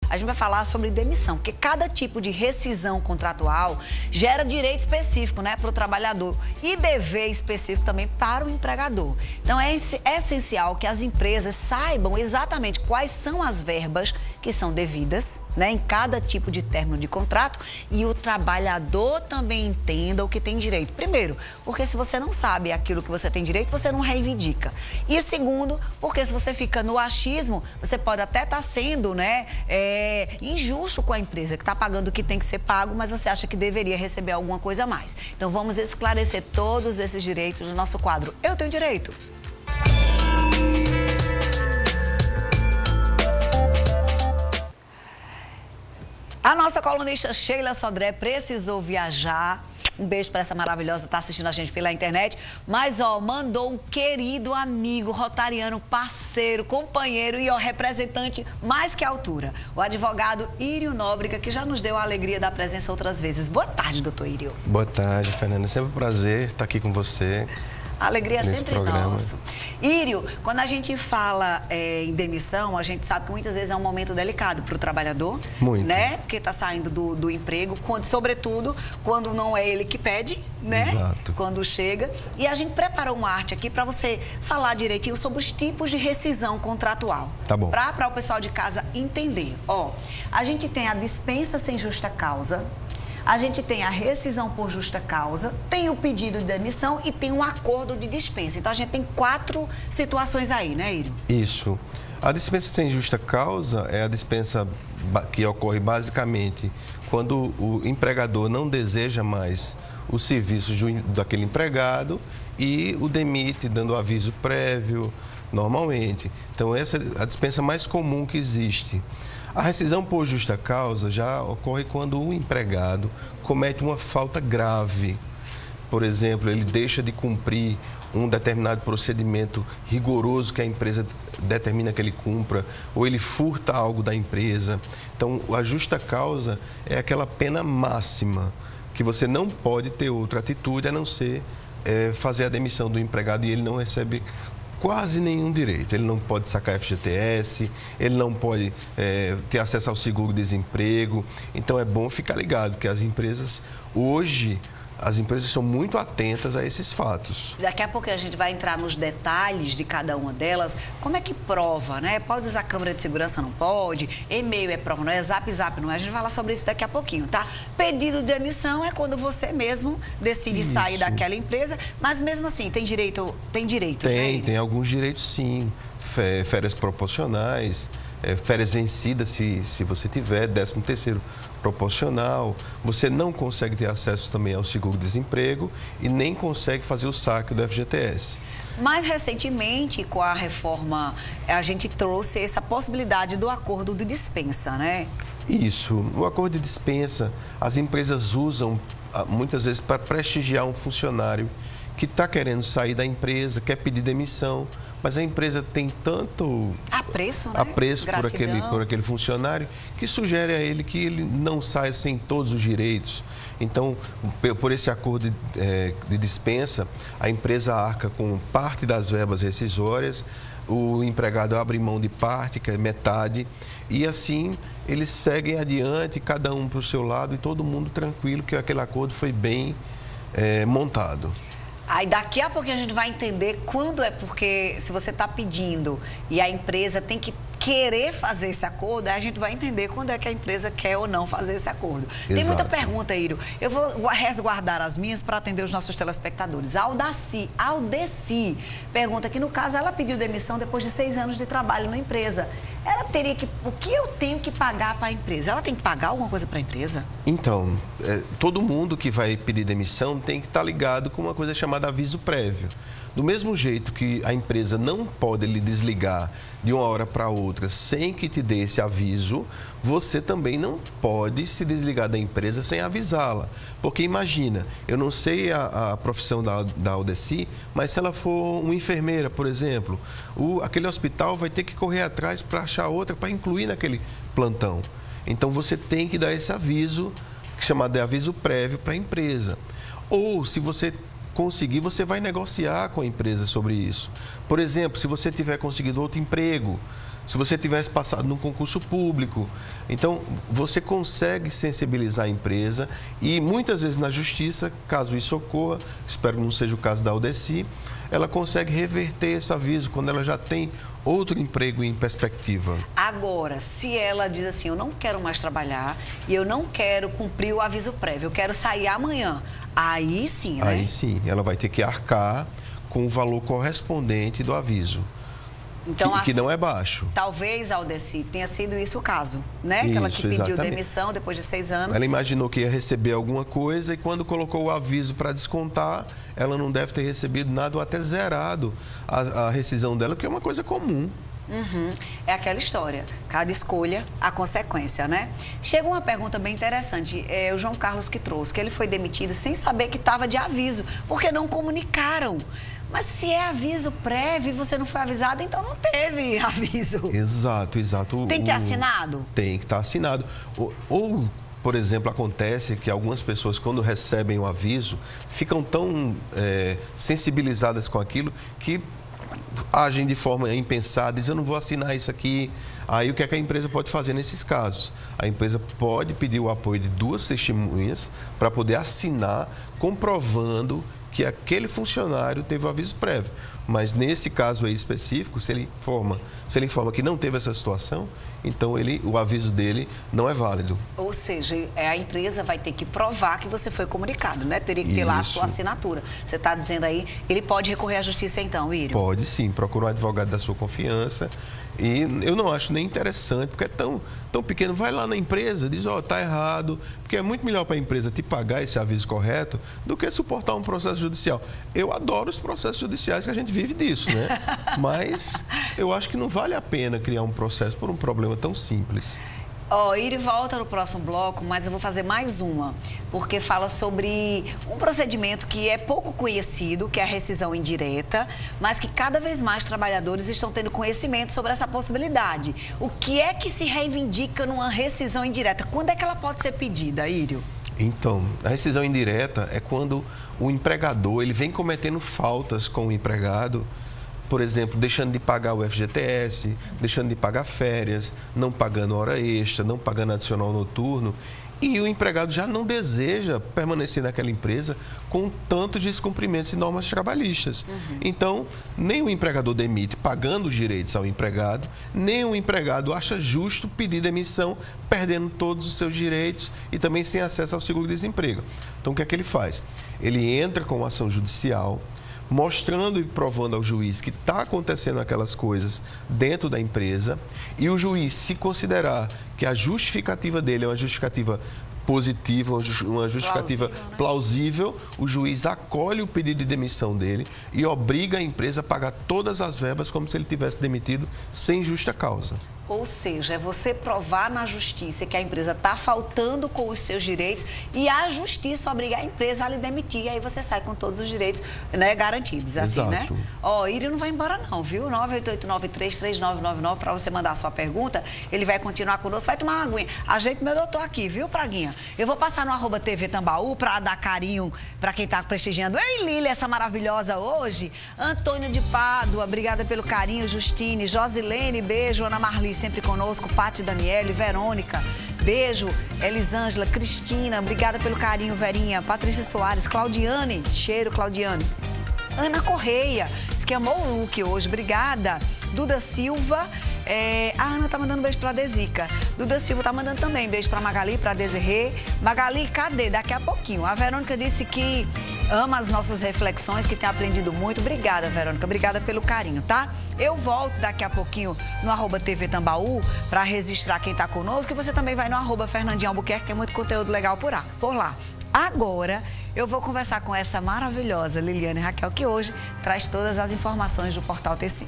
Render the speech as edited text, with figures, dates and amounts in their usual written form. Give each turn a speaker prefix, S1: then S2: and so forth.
S1: a gente vai falar sobre demissão, porque cada tipo de rescisão contratual gera direito específico, né, para o trabalhador e dever específico também para o empregador. Então, é essencial que as empresas saibam exatamente quais são as verbas que são devidas, né, em cada tipo de término de contrato e o trabalhador também entenda o que tem direito. Primeiro, porque se você não sabe aquilo que você tem direito, você não reivindica. E segundo, porque se você fica no achismo, você pode até estar sendo, né, injusto com a empresa, que está pagando o que tem que ser pago, mas você acha que deveria receber alguma coisa a mais. Então, vamos esclarecer todos esses direitos no nosso quadro Eu Tenho Direito. A nossa colunista Sheila Sodré precisou viajar. Um beijo para essa maravilhosa, tá assistindo a gente pela internet. Mas, ó, mandou um querido amigo, rotariano, parceiro, companheiro e, ó, representante mais que a altura. O advogado Írio Nóbrega, que já nos deu a alegria da presença outras vezes. Boa tarde, doutor Írio.
S2: Boa tarde, Fernanda. É sempre um prazer estar aqui com você.
S1: A alegria é sempre
S2: programa.
S1: nossa. Írio, quando a gente fala em demissão, a gente sabe que muitas vezes é um momento delicado para o trabalhador.
S2: Muito.
S1: Né? Porque está saindo do emprego, sobretudo quando não é ele que pede, né?
S2: Exato.
S1: Quando chega. E a gente preparou uma arte aqui para você falar direitinho sobre os tipos de rescisão contratual.
S2: Tá bom.
S1: Para o pessoal de casa entender. Ó, a gente tem a dispensa sem justa causa. A gente tem a rescisão por justa causa, tem o pedido de demissão e tem um acordo de dispensa. Então, a gente tem 4 situações aí, né, Írio?
S2: Isso. A dispensa sem justa causa é a dispensa que ocorre basicamente quando o empregador não deseja mais os serviços daquele empregado e o demite, dando aviso prévio, normalmente. Então, essa é a dispensa mais comum que existe. A rescisão por justa causa já ocorre quando o empregado comete uma falta grave. Por exemplo, ele deixa de cumprir um determinado procedimento rigoroso que a empresa determina que ele cumpra, ou ele furta algo da empresa. Então, a justa causa é aquela pena máxima, que você não pode ter outra atitude a não ser fazer a demissão do empregado e ele não recebe quase nenhum direito. Ele não pode sacar FGTS, ele não pode ter acesso ao seguro-desemprego. Então, é bom ficar ligado, que as empresas, hoje, as empresas são muito atentas a esses fatos.
S1: Daqui a pouco a gente vai entrar nos detalhes de cada uma delas. Como é que prova, né? Pode usar câmera de segurança, não pode? E-mail é prova, não é? Zap não é? A gente vai falar sobre isso daqui a pouquinho, tá? Pedido de demissão é quando você mesmo decide sair daquela empresa, mas mesmo assim, tem direito?
S2: Tem alguns direitos, sim. Férias proporcionais, férias vencidas, se você tiver, 13º proporcional. Você não consegue ter acesso também ao seguro-desemprego e nem consegue fazer o saque do FGTS.
S1: Mais recentemente, com a reforma, a gente trouxe essa possibilidade do acordo de dispensa, né?
S2: Isso. O acordo de dispensa, as empresas usam muitas vezes para prestigiar um funcionário que está querendo sair da empresa, quer pedir demissão, mas a empresa tem tanto
S1: apreço, né?
S2: Apreço por aquele funcionário que sugere a ele que ele não saia sem todos os direitos. Então, por esse acordo de dispensa, a empresa arca com parte das verbas rescisórias, o empregado abre mão de parte, que é metade, e assim eles seguem adiante, cada um para o seu lado e todo mundo tranquilo que aquele acordo foi bem montado.
S1: Aí daqui a pouquinho a gente vai entender quando é, porque se você está pedindo e a empresa tem que querer fazer esse acordo, aí a gente vai entender quando é que a empresa quer ou não fazer esse acordo.
S2: Exato.
S1: Tem muita pergunta, Írio. Eu vou resguardar as minhas para atender os nossos telespectadores. A Aldeci pergunta que, no caso, ela pediu demissão depois de 6 anos de trabalho na empresa. Ela teria que... O que eu tenho que pagar para a empresa? Ela tem que pagar alguma coisa para a empresa?
S2: Então, todo mundo que vai pedir demissão tem que estar ligado com uma coisa chamada aviso prévio. Do mesmo jeito que a empresa não pode lhe desligar de uma hora para outra sem que te dê esse aviso, você também não pode se desligar da empresa sem avisá-la. Porque imagina, eu não sei a profissão da Aldeci, mas se ela for uma enfermeira, por exemplo, aquele hospital vai ter que correr atrás para achar outra para incluir naquele plantão. Então você tem que dar esse aviso, chamado de aviso prévio para a empresa. Ou se você conseguir, você vai negociar com a empresa sobre isso. Por exemplo, se você tiver conseguido outro emprego, se você tivesse passado num concurso público. Então, você consegue sensibilizar a empresa e muitas vezes na justiça, caso isso ocorra, espero que não seja o caso da Aldeci, ela consegue reverter esse aviso quando ela já tem outro emprego em perspectiva.
S1: Agora, se ela diz assim, eu não quero mais trabalhar e eu não quero cumprir o aviso prévio, eu quero sair amanhã, aí sim, né?
S2: Aí sim, ela vai ter que arcar com o valor correspondente do aviso.
S1: Então,
S2: que
S1: assim,
S2: não é baixo.
S1: Talvez, Aldeci, tenha sido isso o caso, né? Que ela que pediu
S2: exatamente.
S1: demissão depois de 6 anos.
S2: Ela imaginou que ia receber alguma coisa e quando colocou o aviso para descontar, ela não deve ter recebido nada ou até zerado a rescisão dela, que é uma coisa comum.
S1: Uhum. É aquela história, cada escolha, a consequência, né? Chega uma pergunta bem interessante, o João Carlos que trouxe, que ele foi demitido sem saber que estava de aviso, porque não comunicaram. Mas se é aviso prévio e você não foi avisado, então não teve aviso.
S2: Exato.
S1: Tem que ter assinado?
S2: Tem que estar assinado. Ou, por exemplo, acontece que algumas pessoas, quando recebem o aviso, ficam tão sensibilizadas com aquilo que agem de forma impensada, dizem, eu não vou assinar isso aqui. Aí o que é que a empresa pode fazer nesses casos? A empresa pode pedir o apoio de 2 testemunhas para poder assinar, comprovando que aquele funcionário teve o aviso prévio. Mas nesse caso aí específico, se ele informa que não teve essa situação, então o aviso dele não é válido.
S1: Ou seja, a empresa vai ter que provar que você foi comunicado, né? Teria que ter lá a sua assinatura. Você está dizendo aí, ele pode recorrer à justiça então, Írio?
S2: Pode sim, procura um advogado da sua confiança. E eu não acho nem interessante, porque é tão pequeno. Vai lá na empresa, diz, tá errado, porque é muito melhor para a empresa te pagar esse aviso correto do que suportar um processo judicial. Eu adoro os processos judiciais, que a gente vive disso, né? Mas eu acho que não vale a pena criar um processo por um problema tão simples.
S1: Írio volta no próximo bloco, mas eu vou fazer mais uma, porque fala sobre um procedimento que é pouco conhecido, que é a rescisão indireta, mas que cada vez mais trabalhadores estão tendo conhecimento sobre essa possibilidade. O que é que se reivindica numa rescisão indireta? Quando é que ela pode ser pedida, Írio?
S2: Então, a rescisão indireta é quando o empregador ele vem cometendo faltas com o empregado, por exemplo, deixando de pagar o FGTS, deixando de pagar férias, não pagando hora extra, não pagando adicional noturno. E o empregado já não deseja permanecer naquela empresa com tantos descumprimentos e normas trabalhistas. Então, nem o empregador demite pagando os direitos ao empregado, nem o empregado acha justo pedir demissão, perdendo todos os seus direitos e também sem acesso ao seguro-desemprego. Então, o que é que ele faz? Ele entra com ação judicial, mostrando e provando ao juiz que está acontecendo aquelas coisas dentro da empresa e o juiz, se considerar que a justificativa dele é uma justificativa positiva, uma justificativa plausível, o juiz acolhe o pedido de demissão dele e obriga a empresa a pagar todas as verbas como se ele tivesse demitido sem justa causa.
S1: Ou seja, é você provar na justiça que a empresa está faltando com os seus direitos e a justiça obrigar a empresa a lhe demitir. E aí você sai com todos os direitos, né, garantidos, assim, né? Írio não vai embora não, viu? 988933999 para você mandar a sua pergunta. Ele vai continuar conosco, vai tomar uma aguinha. Ajeita meu doutor aqui, viu, Praguinha? Eu vou passar no @TV Tambaú para dar carinho para quem está prestigiando. Ei, Lília, essa maravilhosa hoje. Antônio de Pádua, obrigada pelo carinho. Justine, Josilene, beijo. Ana Marli, sempre conosco, Pati Daniele, Verônica, beijo, Elisângela, Cristina, obrigada pelo carinho, Verinha, Patrícia Soares, Claudiane, cheiro, Claudiane, Ana Correia, diz que amou o look hoje, obrigada, Duda Silva, a Ana tá mandando beijo pra Desica, Duda Silva tá mandando também beijo pra Magali, pra Desirê. Magali, cadê? Daqui a pouquinho. A Verônica disse que ama as nossas reflexões, que tem aprendido muito. Obrigada, Verônica, obrigada pelo carinho, tá? Eu volto daqui a pouquinho no @TV Tambaú para registrar quem tá conosco e você também vai no @Fernandinho Albuquerque, que tem muito conteúdo legal por lá. Agora, eu vou conversar com essa maravilhosa Liliane Raquel, que hoje traz todas as informações do Portal T5.